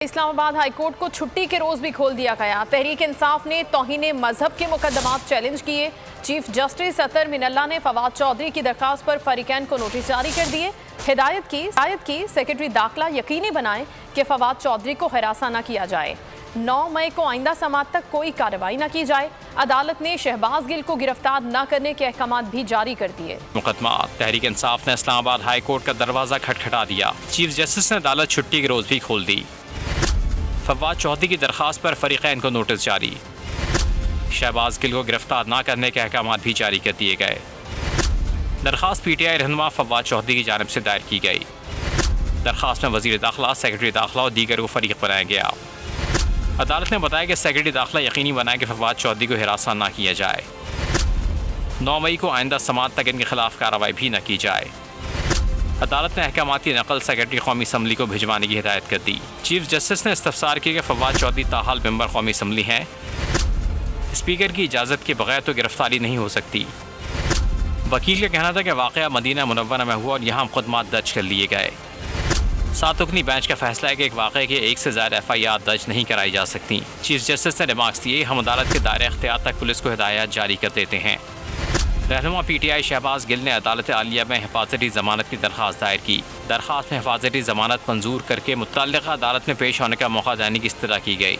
Islamabad high court को छुट्टी के रोज भी खोल दिया गया। तहरीक इंसाफ ने तौहीने मजहब के मुकदमात चैलेंज किए। चीफ जस्टिस अतर मिनल्ला ने फवाद चौधरी की दरखास्त पर फरीकैन को नोटिस जारी कर दिए। हिदायत की सेक्रेटरी दाखिला यकीनी बनाए कि फवाद चौधरी को हिरासा न किया जाए। 9 मई को आइंदा समात तक कोई कार्रवाई न की जाए। अदालत ने शहबाज गिल को गिरफ्तार न करने के अहकाम भी जारी कर दिए। मुकदमात तहरीक इंसाफ ने इस्लामाबाद हाईकोर्ट का दरवाजा खटखटा दिया। चीफ जस्टिस ने अदालत छुट्टी के रोज भी खोल दी। फवाद चौधरी की दरखास्त पर फरीकैन को नोटिस जारी। शहबाज गिल को गिरफ्तार न करने के अहकाम भी जारी कर दिए गए। दरखास्त PTI रहनुमा फवाद चौधरी की जानिब से दायर की गई। दरखास्त में वजीर दाखिला, सेक्रेटरी दाखिला और दीगर को फरीक बनाया गया। अदालत ने बताया कि सेक्रेटरी दाखिला यकीनी बनाए कि फवाद चौधरी को हिरासा न किया जाए। 9 मई को आइंदा समात तक इनके खिलाफ कार्रवाई भी न की जाए। अदालत ने अहकाम की नकल सेक्रेटरी कौमी असम्बली को भिजवाने की हिदायत कर दी। चीफ जस्टिस ने इस्तफसार किया कि फवाद चौधरी ताहाल मेंबर कौमी असम्बली हैं। स्पीकर की इजाज़त के बगैर तो गिरफ्तारी नहीं हो सकती। वकील का कहना था कि वाक़या मदीना मुनव्वरा में हुआ और यहाँ मुकदमात दर्ज कर लिए गए। 7 रुकनी बेंच का फैसला है कि एक वाक़े के 1 से ज़्यादा FIR दर्ज नहीं कराई जा सकती। चीफ जस्टिस ने रिमार्क्स दिए, हम अदालत के दायरे इख्तियार तक पुलिस को हिदायत जारी कर देते हैं। रहनुमा PTI शहबाज गिल ने अदालत आलिया में हिफाजती ज़मानत की दरख्वास्त दायर की। दरख्वास्त में हिफाजती ज़मानत मंजूर करके मुतल्लिक़ा अदालत में पेश होने का मौका देने की इस्तदा की गई।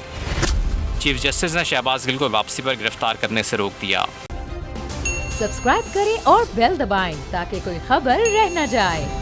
चीफ जस्टिस ने शहबाज गिल को वापसी पर गिरफ्तार करने से रोक दिया। सब्सक्राइब करें और बेल दबाएं ताकि कोई खबर रह न जाए।